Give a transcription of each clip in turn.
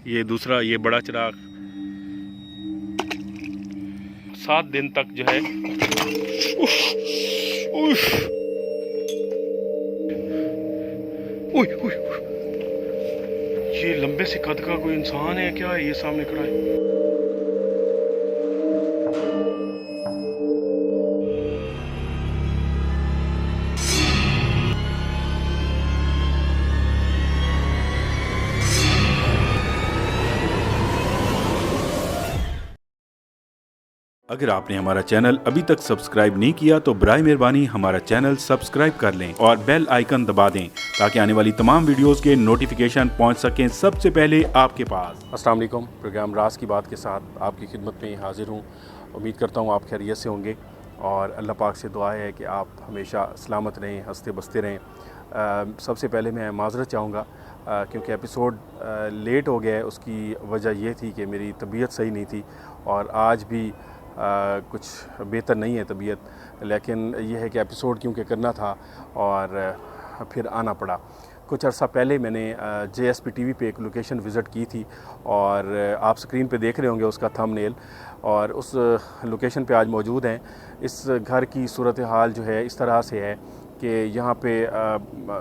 ये दूसरा, ये बड़ा चिराग 7 दिन तक जो है उफ, उफ, उई, उई, ये लंबे से कद का कोई इंसान है क्या? ये सामने खड़ा है। अगर आपने हमारा चैनल अभी तक सब्सक्राइब नहीं किया तो बराए मेहरबानी हमारा चैनल सब्सक्राइब कर लें और बेल आइकन दबा दें ताकि आने वाली तमाम वीडियोस के नोटिफिकेशन पहुंच सकें सबसे पहले आपके पास। अस्सलाम वालेकुम। प्रोग्राम राज की बात के साथ आपकी खिदमत में हाजिर हूँ। उम्मीद करता हूँ आप खैरियत से होंगे और अल्लाह पाक से दुआ है कि आप हमेशा सलामत रहें, हंसते बसते रहें। सबसे पहले मैं माज़रत चाहूँगा क्योंकि एपिसोड लेट हो गया है। उसकी वजह ये थी कि मेरी तबीयत सही नहीं थी और आज भी कुछ बेहतर नहीं है तबीयत, लेकिन यह है कि एपिसोड क्योंकि करना था और फिर आना पड़ा। कुछ अर्सा पहले मैंने JSP TV पे एक लोकेशन विज़िट की थी और आप स्क्रीन पे देख रहे होंगे उसका थंबनेल, और उस लोकेशन पे आज मौजूद हैं। इस घर की सूरत हाल जो है इस तरह से है कि यहाँ पे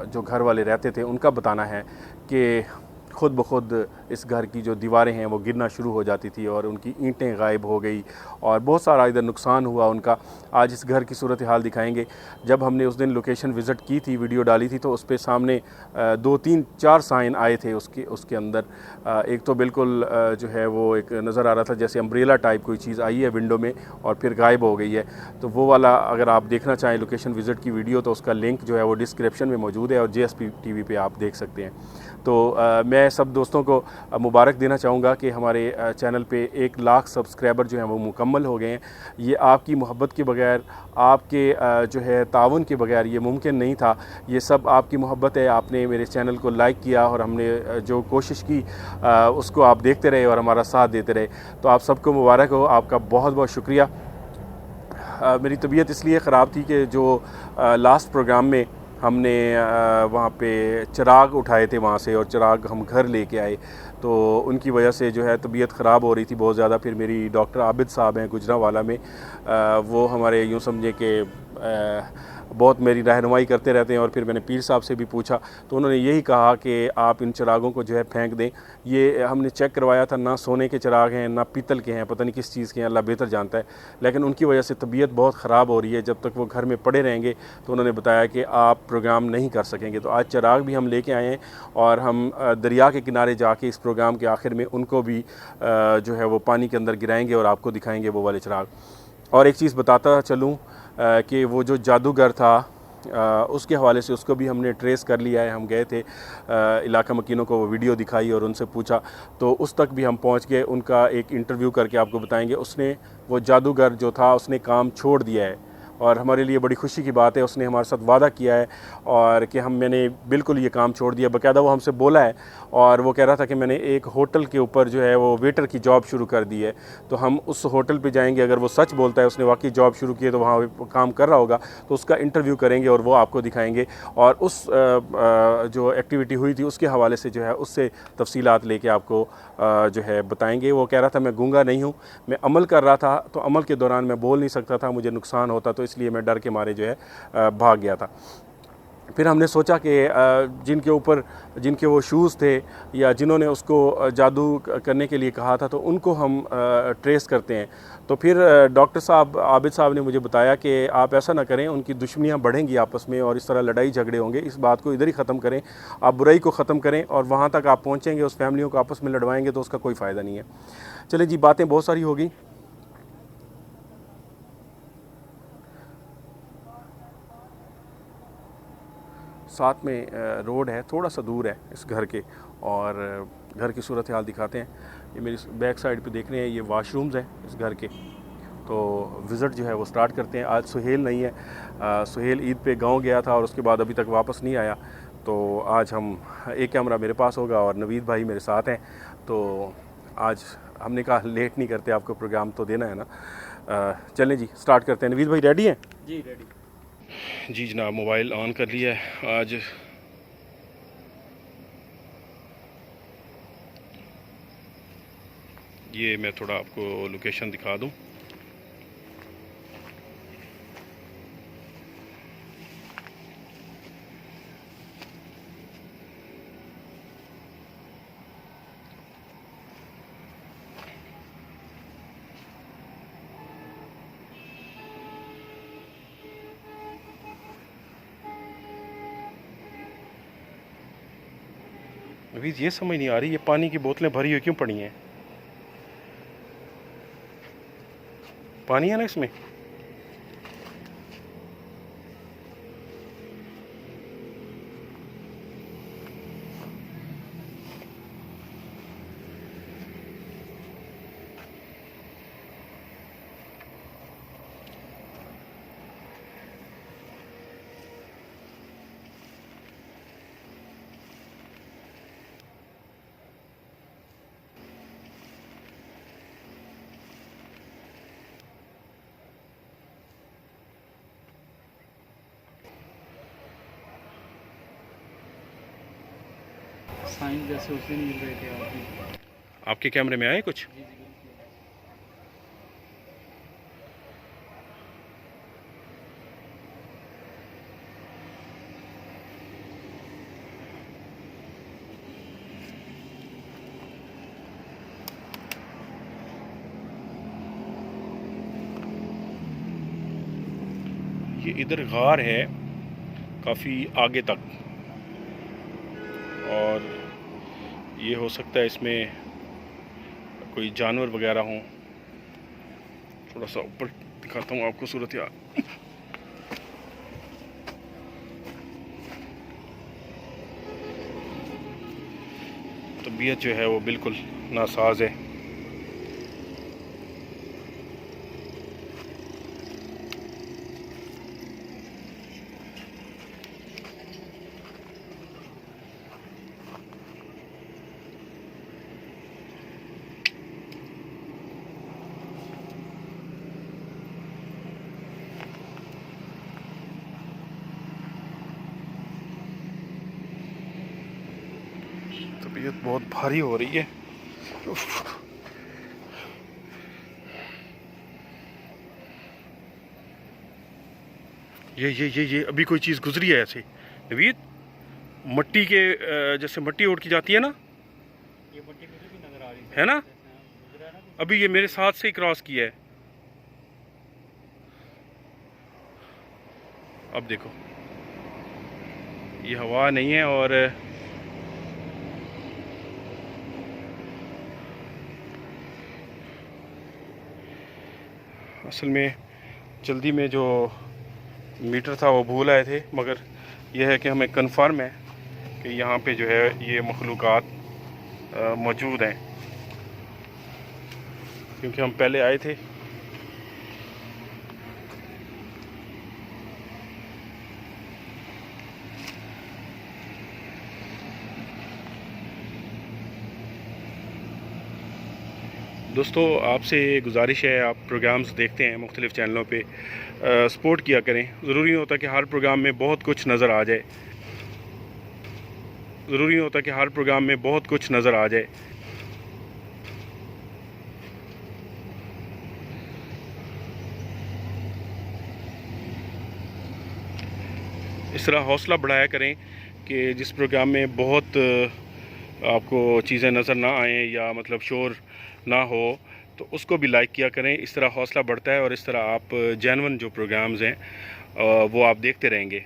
जो घर वाले रहते थे उनका बताना है कि ख़ुद ब खुद इस घर की जो दीवारें हैं वो गिरना शुरू हो जाती थी और उनकी ईंटें गायब हो गई और बहुत सारा इधर नुकसान हुआ उनका। आज इस घर की सूरत हाल दिखाएंगे। जब हमने उस दिन लोकेशन विज़िट की थी, वीडियो डाली थी, तो उस पे सामने 2 3 4 साइन आए थे उसके अंदर। एक तो बिल्कुल जो है वो एक नज़र आ रहा था जैसे अम्ब्रेला टाइप कोई चीज़ आई है विंडो में और फिर गायब हो गई है। तो वो वाला अगर आप देखना चाहें लोकेशन विज़िट की वीडियो तो उसका लिंक जो है वो डिस्क्रिप्शन में मौजूद है और JSP TV पे आप देख सकते हैं। तो मैं सब दोस्तों को मुबारक देना चाहूँगा कि हमारे चैनल पे 1 लाख सब्सक्राइबर जो हैं वो मुकम्मल हो गए हैं। ये आपकी मोहब्बत के बगैर, आपके जो है ताउन के बगैर ये मुमकिन नहीं था। ये सब आपकी मोहब्बत है। आपने मेरे चैनल को लाइक किया और हमने जो कोशिश की उसको आप देखते रहे और हमारा साथ देते रहे। तो आप सबको मुबारक हो, आपका बहुत बहुत शुक्रिया। मेरी तबीयत इसलिए ख़राब थी कि जो लास्ट प्रोग्राम में हमने वहाँ पे चिराग उठाए थे वहाँ से और चिराग हम घर लेके आए, तो उनकी वजह से जो है तबीयत ख़राब हो रही थी बहुत ज़्यादा। फिर मेरी डॉक्टर आबिद साहब हैं गुजरांवाला में, वो हमारे यूँ समझे कि बहुत मेरी रहनुमाई करते रहते हैं। और फिर मैंने पीर साहब से भी पूछा तो उन्होंने यही कहा कि आप इन चिरागों को जो है फेंक दें। ये हमने चेक करवाया था, ना सोने के चिराग हैं ना पीतल के हैं, पता नहीं किस चीज़ के हैं, अल्लाह बेहतर जानता है। लेकिन उनकी वजह से तबीयत बहुत ख़राब हो रही है। जब तक वो घर में पड़े रहेंगे तो उन्होंने बताया कि आप प्रोग्राम नहीं कर सकेंगे। तो आज चिराग भी हम लेके आए हैं और हम दरिया के किनारे जाके इस प्रोग्राम के आखिर में उनको भी जो है वो पानी के अंदर गिराएंगे और आपको दिखाएंगे वो वाले चिराग। और एक चीज़ बताता चलूँ कि वो जो जादूगर था उसके हवाले से उसको भी हमने ट्रेस कर लिया है। हम गए थे इलाका मकीनों को वो वीडियो दिखाई और उनसे पूछा तो उस तक भी हम पहुंच गए। उनका एक इंटरव्यू करके आपको बताएंगे। उसने, वो जादूगर जो था, उसने काम छोड़ दिया है और हमारे लिए बड़ी खुशी की बात है। उसने हमारे साथ वादा किया है और कि मैंने बिल्कुल ये काम छोड़ दिया। बाकायदा वो हमसे बोला है और वो कह रहा था कि मैंने एक होटल के ऊपर जो है वो वेटर की जॉब शुरू कर दी है। तो हम उस होटल पे जाएंगे, अगर वो सच बोलता है, उसने वाकई जॉब शुरू की है, तो वहाँ काम कर रहा होगा, तो उसका इंटरव्यू करेंगे और वो आपको दिखाएंगे। और उस जो एक्टिविटी हुई थी उसके हवाले से जो है उससे तफसीलात लेके आपको जो है बताएंगे। वो कह रहा था मैं गूंगा नहीं हूँ, मैं अमल कर रहा था, तो अमल के दौरान मैं बोल नहीं सकता था, मुझे नुकसान होता, तो इसलिए मैं डर के मारे जो है भाग गया था। फिर हमने सोचा कि जिनके वो शूज़ थे या जिन्होंने उसको जादू करने के लिए कहा था तो उनको हम ट्रेस करते हैं। तो फिर डॉक्टर साहब, आबिद साहब ने मुझे बताया कि आप ऐसा ना करें, उनकी दुश्मनियाँ बढ़ेंगी आपस में और इस तरह लड़ाई झगड़े होंगे। इस बात को इधर ही ख़त्म करें, आप बुराई को ख़त्म करें और वहाँ तक आप पहुँचेंगे, उस फैमिलियों को आपस में लड़वाएंगे तो उसका कोई फ़ायदा नहीं है। चले जी, बातें बहुत सारी हो गई। साथ में रोड है, थोड़ा सा दूर है इस घर के, और घर की सूरत हाल दिखाते हैं। ये मेरी बैक साइड पे देख रहे हैं, ये वाशरूम्स हैं इस घर के। तो विज़िट जो है वो स्टार्ट करते हैं। आज सुहेल नहीं है, सुहेल ईद पे गांव गया था और उसके बाद अभी तक वापस नहीं आया। तो आज एक कैमरा मेरे पास होगा और नवीद भाई मेरे साथ हैं। तो आज हमने कहा लेट नहीं करते, आपको प्रोग्राम तो देना है ना। चलें जी, स्टार्ट करते हैं। नवीद भाई रेडी हैं? जी रेडी। जी जनाब, मोबाइल ऑन कर लिया है। आज ये मैं थोड़ा आपको लोकेशन दिखा दूं। अभी ये समझ नहीं आ रही, ये पानी की बोतलें भरी हुई क्यों पड़ी हैं? पानी है ना इसमें? साइन जैसे उस दिन मिल रहे थे आप? आपके कैमरे में आए कुछ? जी जी। ये इधर गार है काफ़ी आगे तक, और ये हो सकता है इसमें कोई जानवर वगैरह हों। थोड़ा सा ऊपर दिखाता हूँ आपको सूरत यार। तबीयत जो है वो बिल्कुल नासाज है। तबीयत बहुत भारी हो रही है। ये अभी कोई चीज़ गुजरी है ऐसे नवीद, मट्टी के जैसे मट्टी उड़ की जाती है ना, ये मट्टी मुझे भी नजर आ रही है ना? गुजरा है ना। अभी ये मेरे साथ से ही क्रॉस किया है। अब देखो, ये हवा नहीं है, और असल में जल्दी में जो मीटर था वो भूल आए थे, मगर यह है कि हमें कंफर्म है कि यहाँ पे जो है ये मखलूक़ात मौजूद हैं, क्योंकि हम पहले आए थे। दोस्तों, आपसे गुजारिश है, आप प्रोग्राम्स देखते हैं मुख्तलिफ़ चैनलों पे, सपोर्ट किया करें। ज़रूरी नहीं होता कि हर प्रोग्राम में बहुत कुछ नज़र आ जाए, ज़रूरी नहीं होता कि हर प्रोग्राम में बहुत कुछ नज़र आ जाए। इस तरह हौसला बढ़ाया करें कि जिस प्रोग्राम में बहुत आपको चीज़ें नज़र ना आएँ या मतलब शोर ना हो, तो उसको भी लाइक किया करें। इस तरह हौसला बढ़ता है और इस तरह आप जेन्युइन जो प्रोग्राम्स हैं वो आप देखते रहेंगे।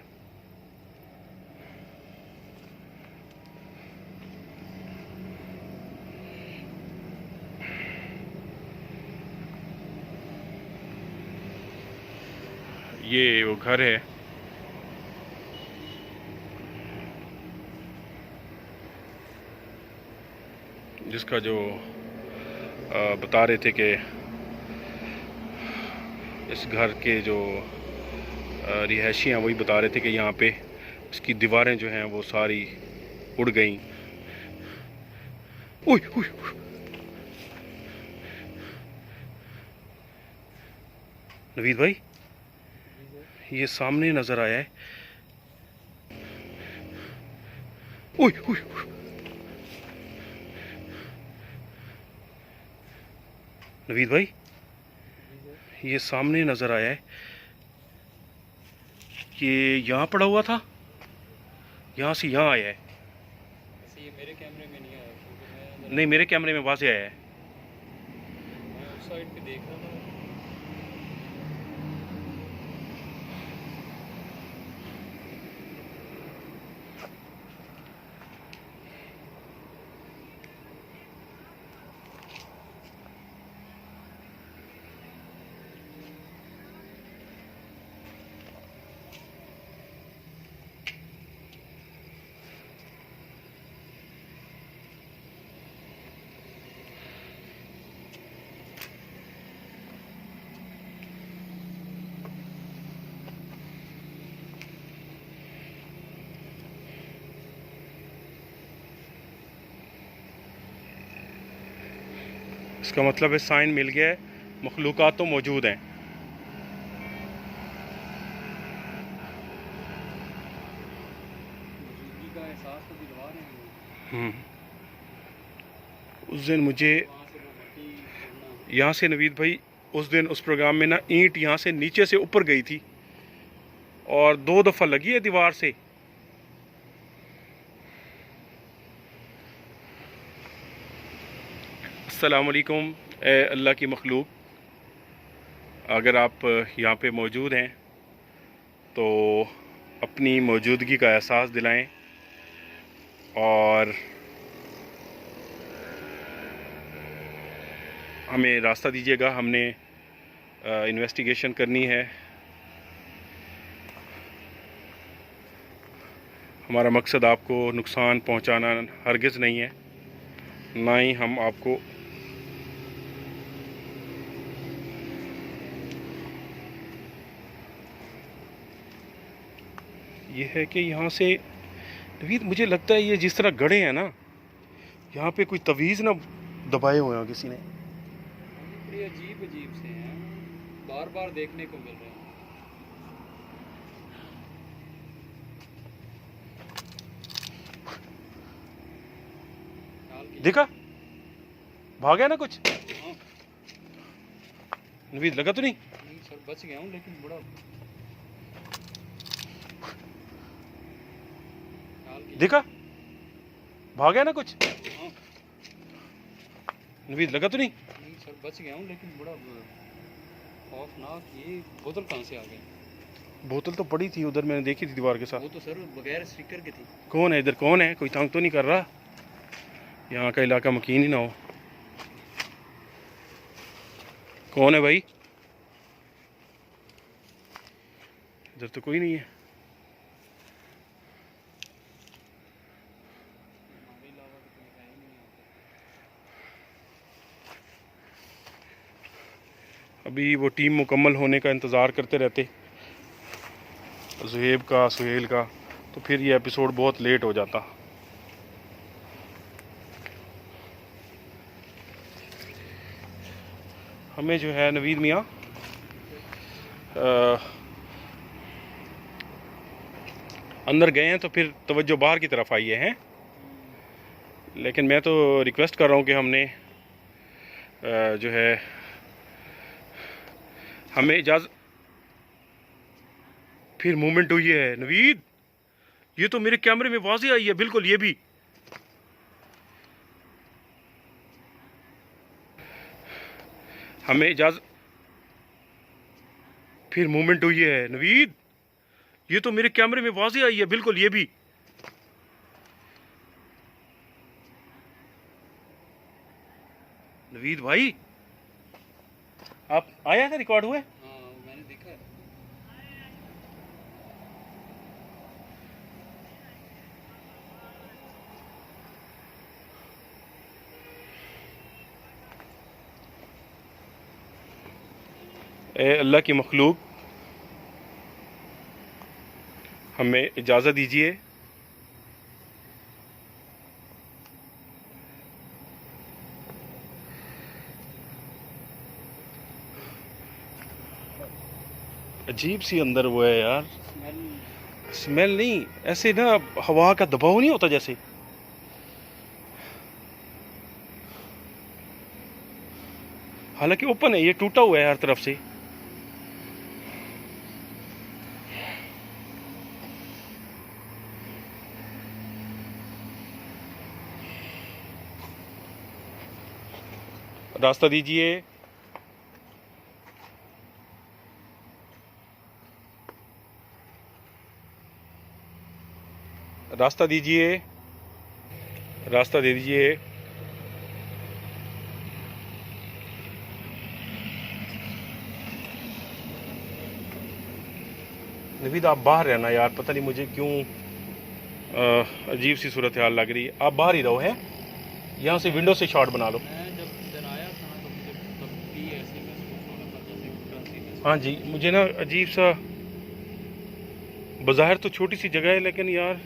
ये वो घर है, जिसका जो बता रहे थे कि इस घर के जो रिहायशी हैं वही बता रहे थे कि यहाँ पे इसकी दीवारें जो हैं वो सारी उड़ गई। उई उई नवीद भाई, ये सामने नज़र आया है। उई उई नवीद भाई, ये सामने नज़र आया है, ये यहाँ पड़ा हुआ था, यहाँ से यहाँ आया है। ऐसे ये मेरे कैमरे में नहीं आया क्योंकि नहीं, मेरे कैमरे में वाज़े आया है। मैं उस साइड पे देख रहा था। इसका मतलब है साइन मिल गया है, मखलूक़ात तो मौजूद हैं। मौजूदगी का एहसास तो दिलवा रहे हैं उस दिन मुझे वहाँ से वो मट्टी छोड़ना। यहाँ से नवीद भाई, उस दिन उस प्रोग्राम में ना ईंट यहाँ से नीचे से ऊपर गई थी और 2 दफ़ा लगी है दीवार से। अस्सलाम वालेकुम ए अल्लाह की मखलूक, अगर आप यहाँ पे मौजूद हैं तो अपनी मौजूदगी का एहसास दिलाएं और हमें रास्ता दीजिएगा। हमने इन्वेस्टिगेशन करनी है। हमारा मकसद आपको नुकसान पहुंचाना हरगिज़ नहीं है, ना ही हम आपको ये है कि यहाँ से नवीद, मुझे लगता है ये जिस तरह गड़े हैं ना, यहाँ पे कोई तवीज़ ना दबाए हुए हैं किसी ने। बड़े अजीब अजीब से हैं, बार बार देखने को मिल रहे हैं। ख्याल कीजिए। देखा, भाग गया ना कुछ। हाँ, नवीद लगा तो नहीं? नहीं सर, बच गया हूँ लेकिन बड़ा ख्याल कीजिए। देखा, भाग गया ना कुछ। हाँ, नवीद लगा तो नहीं? नहीं सर, बच गया हूँ लेकिन बड़ा खौफनाक। ये बोतल कहाँ से आ गई? बोतल तो पड़ी थी उधर, मैंने देखी थी दीवार के साथ। वो तो सर बगैर स्टिकर के थी। कौन है इधर? कौन है? कोई तंग तो नहीं कर रहा? यहाँ का इलाका मकीन ही ना हो। कौन है भाई? इधर तो कोई नहीं है। हमारे अलावा तो कोई है ही नहीं यहाँ पे। अभी वो टीम मुकम्मल होने का इंतज़ार करते रहते, ज़ुहेब का, सुहेल का, तो फिर ये एपिसोड बहुत लेट हो जाता। हमें जो है नवीद मियाँ अंदर गए हैं तो फिर तवज्जो बाहर की तरफ आई है। लेकिन मैं तो रिक्वेस्ट कर रहा हूँ कि हमने जो है हमें इजाज़त। फिर मूवमेंट हुई है नवीद, ये तो मेरे कैमरे में वाज़े आई है बिल्कुल। ये भी हमें इजाज़त। फिर मूवमेंट हुई है नवीद, ये तो मेरे कैमरे में वाज़े आई है बिल्कुल। ये भी नवीद भाई, आप आया था, रिकॉर्ड हुआ है? हाँ, मैंने देखा है। ए अल्लाह की मखलूक, हमें इजाज़त दीजिए। अजीब सी अंदर वो है यार, स्मेल। स्मेल नहीं, ऐसे ना हवा का दबाव नहीं होता जैसे। हालांकि ओपन है, ये टूटा हुआ है हर तरफ से। रास्ता दीजिए। रास्ता दीजिए, रास्ता दे दीजिए। नवीद आप बाहर रहना यार, पता नहीं मुझे क्यों अजीब सी सूरत हाल लग रही है। आप बाहर ही रहो, हैं यहाँ से विंडो से शॉट बना लो। मैं जब इधर आया था ना तो मुझे तब भी ऐसे महसूस होने लगा जैसे टर्न थी। हाँ जी, मुझे ना अजीब सा, बाज़ाहिर तो छोटी सी जगह है लेकिन यार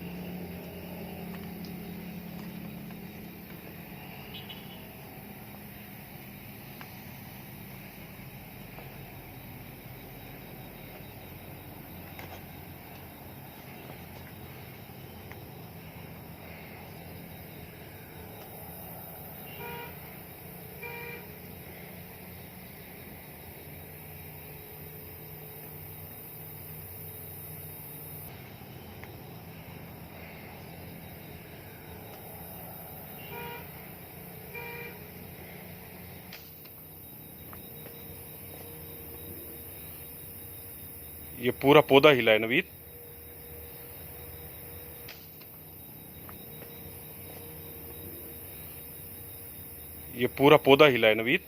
ये पूरा पौधा हिला है नवीद। ये पूरा पौधा हिला है नवीद।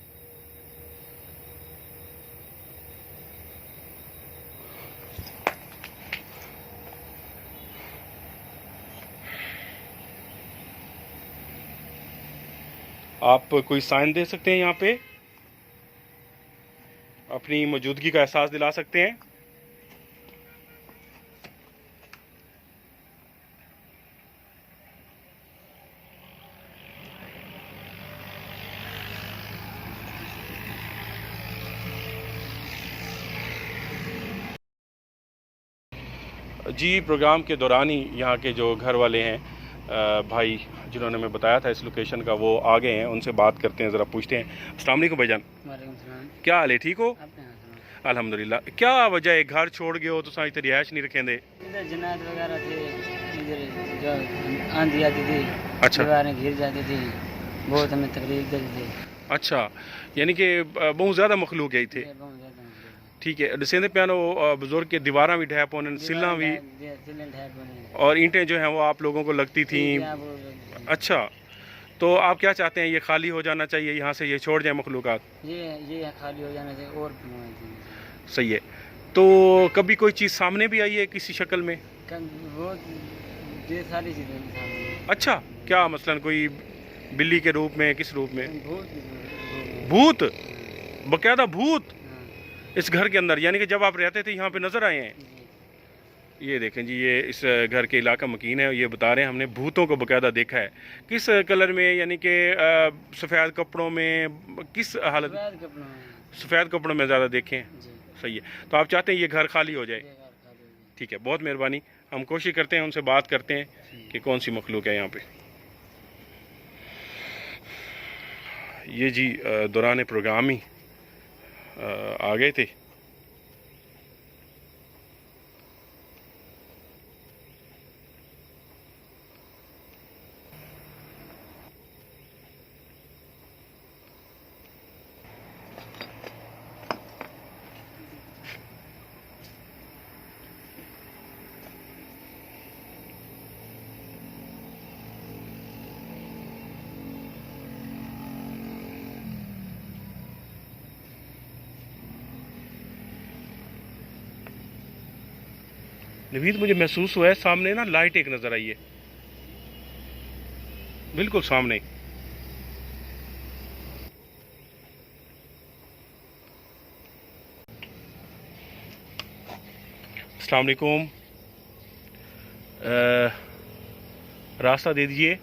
आप कोई साइन दे सकते हैं यहाँ पे, अपनी मौजूदगी का एहसास दिला सकते हैं? जी, प्रोग्राम के दौरान ही यहाँ के जो घर वाले हैं भाई जिन्होंने मैं बताया था इस लोकेशन का, वो आ गए हैं। उनसे बात करते हैं, ज़रा पूछते हैं। अस्सलाम वालेकुम भाईजान, वालेकुम सलाम। क्या हाल है, ठीक हो? अपने यहाँ सुनाओ। अल्हम्दुलिल्लाह। क्या वजह है, घर छोड़ गए हो तो सारी रिहायश नहीं रखेंदे? इधर जनात वगैरह थे, इधर जो आंधी आती थी, अच्छा दीवारें घिर जाती थी, बहुत हमें तकलीफ देती थी। अच्छा, यानी कि बहुत ज़्यादा मखलूक गई थे। ये बहुत ज़्यादा मुश्किल ठीक है, दसेंदे पियानो बुजुर्ग के दीवारा भी ढह पौने, है। सिल्ला भी, सिलें ढह बने। और ईंटें जो हैं वो आप लोगों को लगती थी। यहाँ वो- अच्छा, तो आप क्या चाहते हैं, ये खाली हो जाना चाहिए, यहाँ से ये छोड़ जाए मखलूकात? ये खाली हो जाने से और बनवाई थी। सही है। तो कभी कोई चीज़ सामने भी आई है किसी शक्ल में? वो ये सारी चीज़ें सामने। अच्छा, क्या मसलन कोई बिल्ली के रूप में, किस रूप में? बहुत भूत, बकायदा भूत हाँ, इस घर के अंदर, यानी कि जब आप रहते थे यहाँ पे नजर आए हैं? जी। ये देखें जी, ये इस घर के इलाका मकीन है, ये बता रहे हैं हमने भूतों को बकायदा देखा है। किस कलर में, यानी कि सफ़ेद कपड़ों में, किस हालत? सफेद कपड़ों में। सफ़ेद कपड़ों में ज़्यादा देखे हैं। जी। सही है। तो आप चाहते हैं ये घर खाली हो जाए? ये घर खाली हो गया। ठीक है, बहुत मेहरबानी। हम कोशिश करते हैं, उनसे बात करते हैं कि कौन सी मखलूक है यहाँ पे। ये जी दौरान प्रोग्राम ही आ गए थे। नवीद, मुझे महसूस हुआ है सामने ना लाइट एक नजर आई है, बिल्कुल सामने। अस्सलाम वालेकुम, रास्ता दे दीजिए।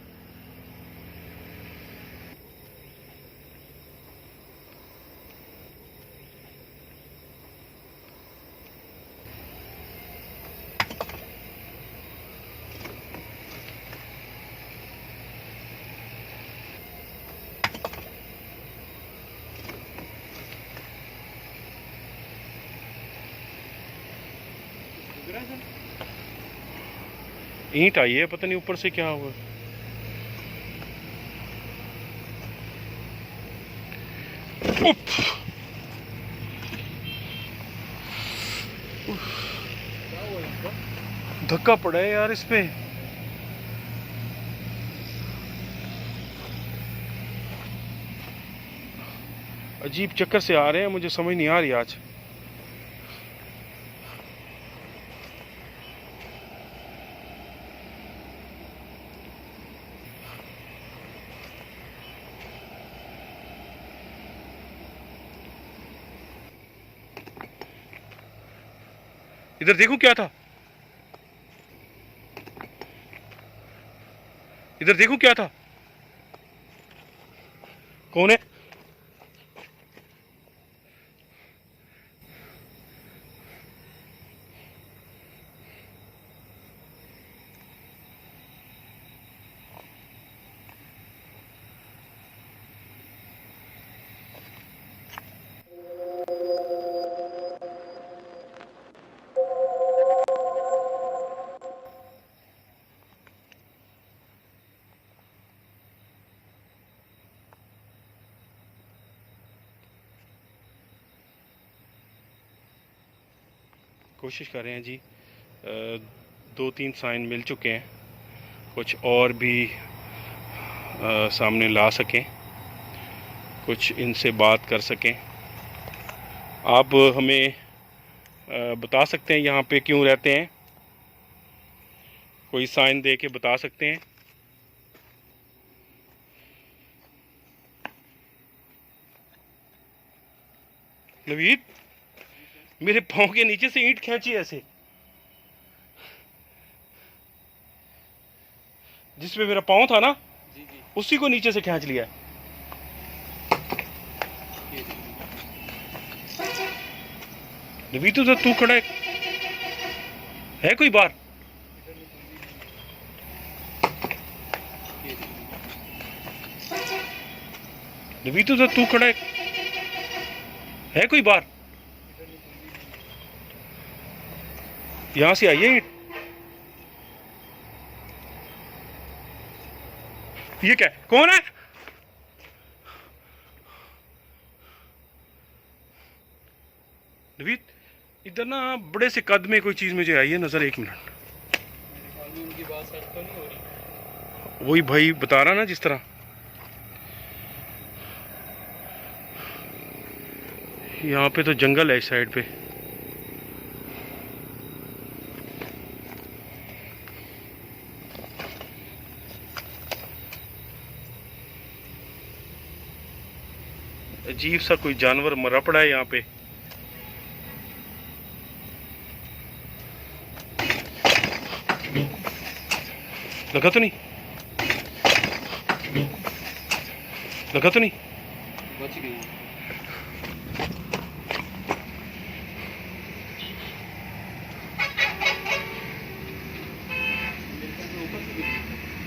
है सर? ईंट आई है, पता नहीं ऊपर से क्या हुआ। धक्का पड़ा है यार इस पे। अजीब चक्कर से आ रहे हैं, मुझे समझ नहीं आ रही आज। इधर देखो क्या था, इधर देखो क्या था। कौन है? कोशिश कर रहे हैं जी, 2-3 साइन मिल चुके हैं, कुछ और भी सामने ला सकें, कुछ इनसे बात कर सकें। आप हमें बता सकते हैं यहाँ पे क्यों रहते हैं? कोई साइन दे के बता सकते हैं? नवीद, मेरे पाँव के नीचे से ईंट खींची ऐसे, जिसपे मेरा पाँव था ना, जी जी, उसी को नीचे से खींच लिया। नवीद तो तू खड़ा है कोई बार? नवीद तो तू खड़ा है कोई बार? यहां से आई है ईंट। ये क्या, कौन है? नवीद, इधर ना बड़े से कद में कोई चीज मुझे आई है नजर। 1 मिनट। उनकी बात सच तो नहीं हो रही? वही भाई बता रहा ना, जिस तरह यहाँ पे तो जंगल है इस साइड पे। अजीब सा कोई जानवर मरा पड़ा है यहाँ पे। लगा तो नहीं? लगा तो नहीं? बच गई।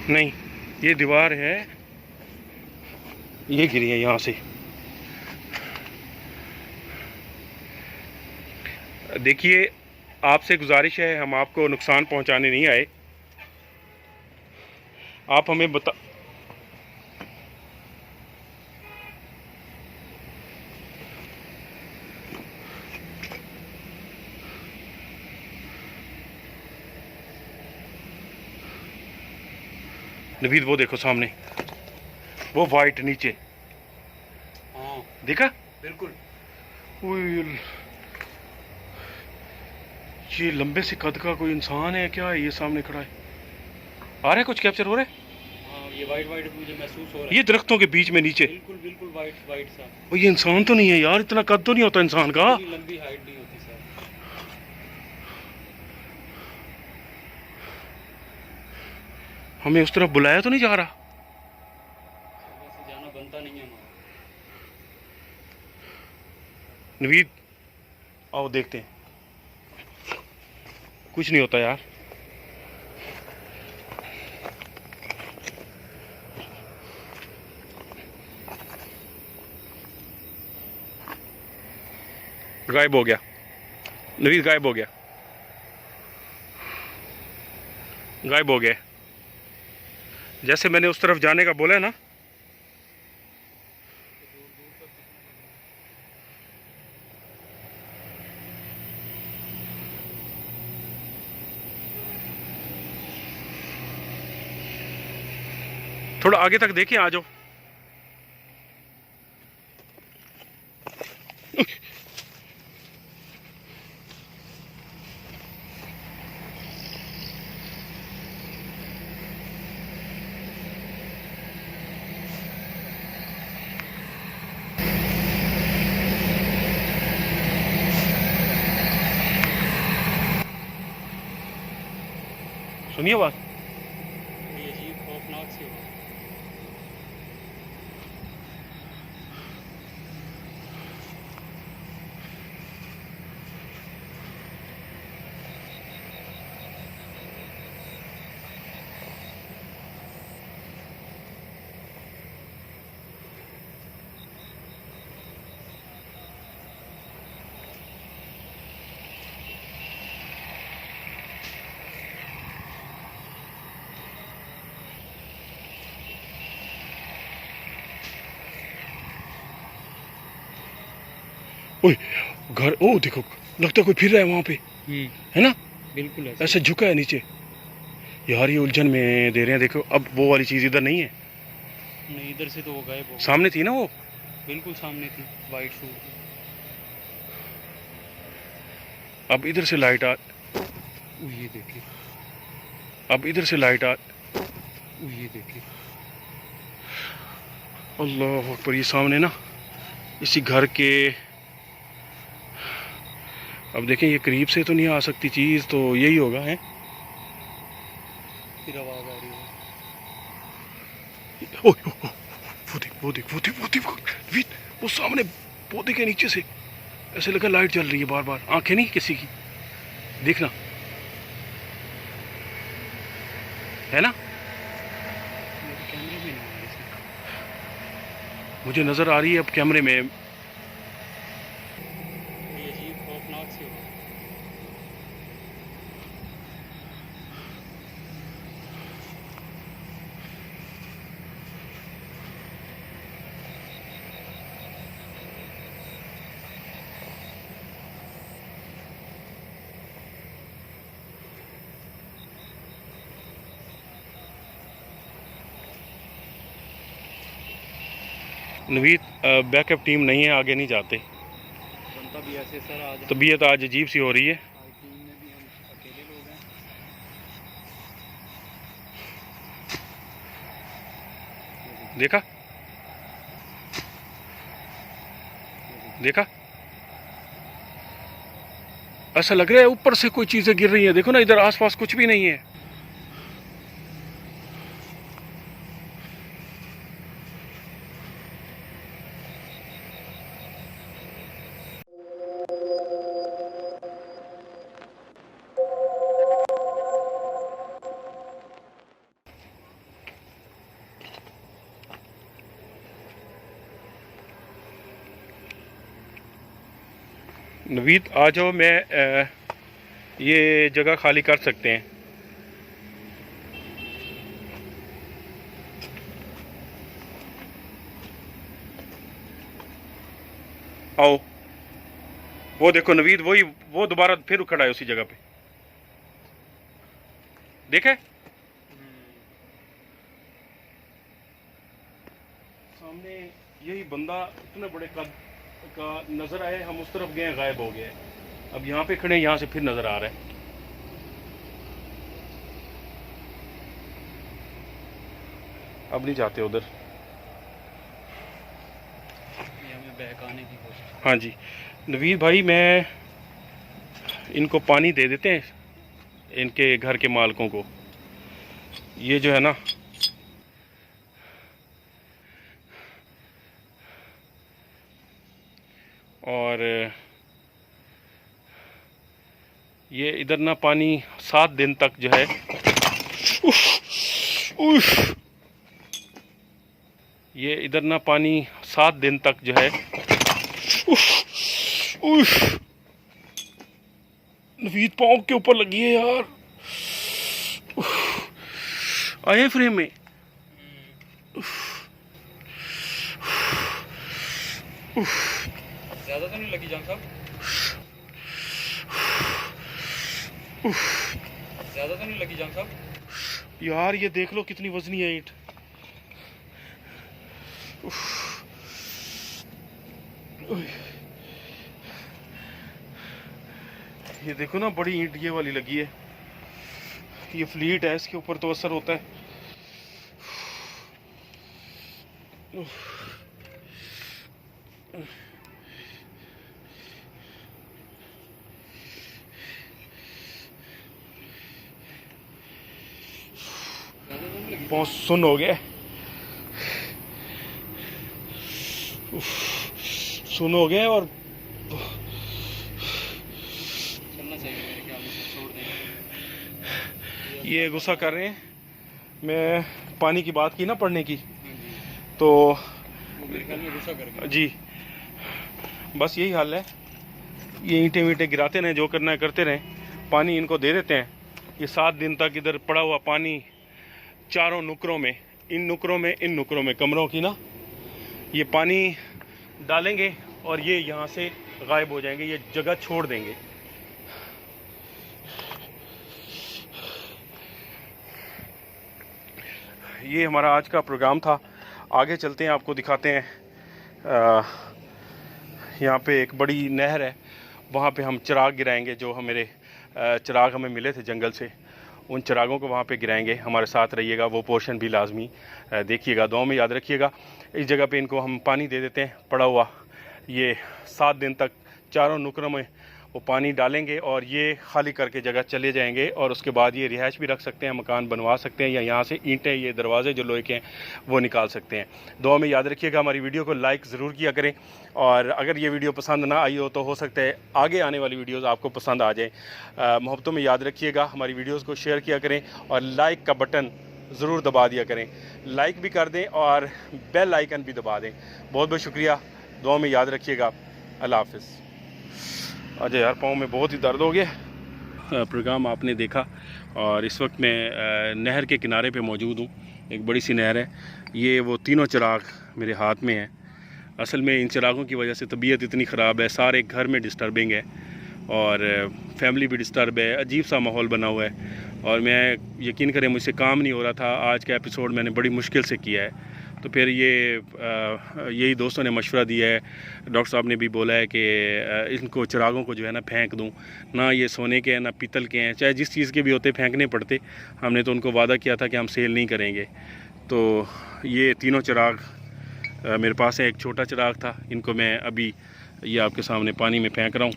नहीं, ये दीवार है, ये गिरी है यहाँ से। देखिए, आपसे गुजारिश है, हम आपको नुकसान पहुंचाने नहीं आए। आप हमें बता, नवीद वो देखो सामने, वो वाइट नीचे, हाँ देखा? बिल्कुल। ओए, ये लंबे से कद का कोई इंसान है क्या? ये सामने खड़ा है। आ रहा है, कुछ कैप्चर हो रहा है? हाँ, ये वाइट वाइट मुझे महसूस हो रहा है। ये दरख्तों के बीच में नीचे। बिल्कुल बिल्कुल वाइट वाइट सा। ओ, ये इंसान तो नहीं है यार, इतना कद तो नहीं होता इंसान का। इतनी लंबी हाइट नहीं होती सर। हमें उस तरफ बुलाया तो नहीं जा रहा? वैसे जाना बनता नहीं है हमारा। नवीद, आओ देखते हैं। कुछ नहीं होता यार। गायब हो गया, नवीद गायब हो गया। गायब हो गए। जैसे मैंने उस तरफ जाने का बोला है ना, थोड़ा आगे तक देखिए, आ जाओ। सुनिए बात। ये अजीब खौफनाक सी हो। ओए, घर, ओ देखो, लगता है कोई फिर रहा है वहां पे, है ना? बिल्कुल ऐसे झुका है नीचे। यार ये उलझन में दे रहे हैं। देखो अब वो वाली चीज इधर नहीं है। नहीं, इधर से तो वो गायब हो गई। सामने थी ना वो। बिल्कुल सामने थी, वाइट शूट। अब इधर से लाइट आ, ये देखिए, अब इधर से लाइट आ। ये देखिए। अल्लाह अकबर, ये सामने ना इसी घर के, अब देखें ये करीब से तो नहीं आ सकती चीज, तो यही होगा है। फिर आवाज आ रही है। ओ, वो देख, वो देख, वो देख, वो देख, वो सामने पौधे के नीचे से ऐसे लगा लाइट जल रही है बार बार। आंखें नहीं किसी की, देखना, है ना? मेरे कैमरे में नहीं आ रही थी। मुझे नजर आ रही है अब कैमरे में। ये अजीब खौफनाक सी हो। नवीद, बैकअप टीम नहीं है, आगे नहीं जाते। बनता भी ऐसे सर आज तबीयत आज अजीब सी हो रही है। टीम में भी हम अकेले लोग हैं। देखा, देखा, ऐसा लग रहा है ऊपर से कोई चीजें गिर रही हैं। देखो ना, इधर आसपास कुछ भी नहीं है। नवीद आ जाओ, मैं ये जगह खाली कर सकते हैं। आओ, वो देखो नवीद, वही वो दोबारा फिर खड़ा है उसी जगह पे, देखे सामने। यही बंदा इतने बड़े कद का नजर आए, हम उस तरफ गए, गायब हो गए। अब यहाँ पे खड़े, यहाँ से फिर नजर आ रहा है। अब नहीं जाते उधर। ये हमें बहकाने की कोशिश। हाँ जी नवीद भाई, मैं इनको पानी दे देते हैं, इनके घर के मालकों को। ये जो है ना, और ये इधर ना पानी 7 दिन तक जो है, उफ, ये इधर ना पानी 7 दिन तक जो है, उफ, नवीद पाँव के ऊपर लगी है यार। आए फ्रेम में। ज़्यादा तो नहीं लगी जान साहब? ज़्यादा तो नहीं लगी जान साहब? यार ये देख लो कितनी वजनी है ईंट। ये देखो ना, बड़ी ईंट ये वाली लगी है। ये फ्लीट है, इसके ऊपर तो असर होता है। बहुत सुन हो गया, सुन हो गया और चलना चाहिए मेरे ख्याल में, छोड़ देंगे। ये गुस्सा कर रहे हैं। मैं पानी की बात की ना पढ़ने की, तो वो मेरे ख्याल में गुस्सा कर गया जी बस यही हाल है। ये ईंटें वींटें गिराते रहें, जो करना है करते रहें, पानी इनको दे देते हैं। ये 7 दिन तक इधर पड़ा हुआ पानी चारों नुकरों में, इन नुकरों में, इन नुकरों में, कमरों की ना, ये पानी डालेंगे और ये यहाँ से गायब हो जाएंगे, ये जगह छोड़ देंगे। ये हमारा आज का प्रोग्राम था। आगे चलते हैं, आपको दिखाते हैं। यहाँ पे एक बड़ी नहर है, वहाँ पे हम चिराग गिराएंगे। जो हमारे चिराग हमें मिले थे जंगल से, उन चिरागों को वहाँ पे गिराएंगे। हमारे साथ रहिएगा, वो पोर्शन भी लाजमी देखिएगा, दुआ में याद रखिएगा। इस जगह पे इनको हम पानी दे देते हैं पड़ा हुआ। ये 7 दिन तक चारों नुकरों में वो पानी डालेंगे और ये खाली करके जगह चले जाएंगे। और उसके बाद ये रिहाइश भी रख सकते हैं, मकान बनवा सकते हैं, या यहाँ से ईंटें, ये दरवाजे जो लोहे के हैं वो निकाल सकते हैं। दुआ में याद रखिएगा। हमारी वीडियो को लाइक ज़रूर किया करें, और अगर ये वीडियो पसंद ना आई हो तो हो सकता है आगे आने वाली वीडियोज़ आपको पसंद आ जाए। मोहब्बतों में याद रखिएगा, हमारी वीडियोज़ को शेयर किया करें और लाइक का बटन ज़रूर दबा दिया करें। लाइक भी कर दें और बेल आइकन भी दबा दें। बहुत बहुत शुक्रिया, दुआ में याद रखिएगा। अल्लाह हाफ़िज़। अजय यार, पाँव में बहुत ही दर्द हो गया। प्रोग्राम आपने देखा, और इस वक्त मैं नहर के किनारे पे मौजूद हूँ। एक बड़ी सी नहर है। ये वो तीनों चिराग मेरे हाथ में हैं। असल में इन चिरागों की वजह से तबीयत इतनी ख़राब है, सारे घर में डिस्टर्बिंग है और फैमिली भी डिस्टर्ब है, अजीब सा माहौल बना हुआ है। और मैं, यकीन करें, मुझसे काम नहीं हो रहा था। आज का एपिसोड मैंने बड़ी मुश्किल से किया है। तो फिर यही दोस्तों ने मशवरा दिया है, डॉक्टर साहब ने भी बोला है कि इनको चिरागों को जो है ना फेंक दूं। ना ये सोने के हैं, ना पीतल के हैं, चाहे जिस चीज़ के भी होते फेंकने पड़ते। हमने तो उनको वादा किया था कि हम सेल नहीं करेंगे। तो ये तीनों चिराग मेरे पास है। एक छोटा चिराग था, इनको मैं अभी ये आपके सामने पानी में फेंक रहा हूँ।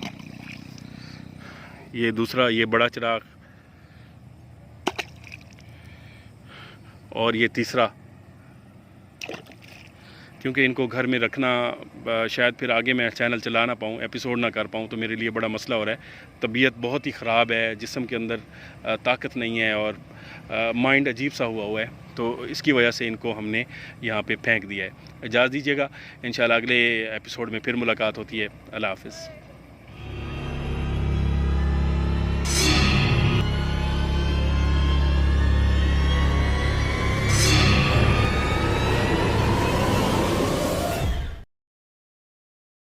ये दूसरा, ये बड़ा चिराग, और ये तीसरा। क्योंकि इनको घर में रखना, शायद फिर आगे मैं चैनल चला ना पाऊँ, एपिसोड ना कर पाऊँ, तो मेरे लिए बड़ा मसला हो रहा है। तबीयत बहुत ही ख़राब है, जिस्म के अंदर ताकत नहीं है और माइंड अजीब सा हुआ है। तो इसकी वजह से इनको हमने यहाँ पे फेंक दिया है। इजाज़त दीजिएगा, इंशाल्लाह अगले एपिसोड में फिर मुलाकात होती है। अल्लाह हाफ़िज़।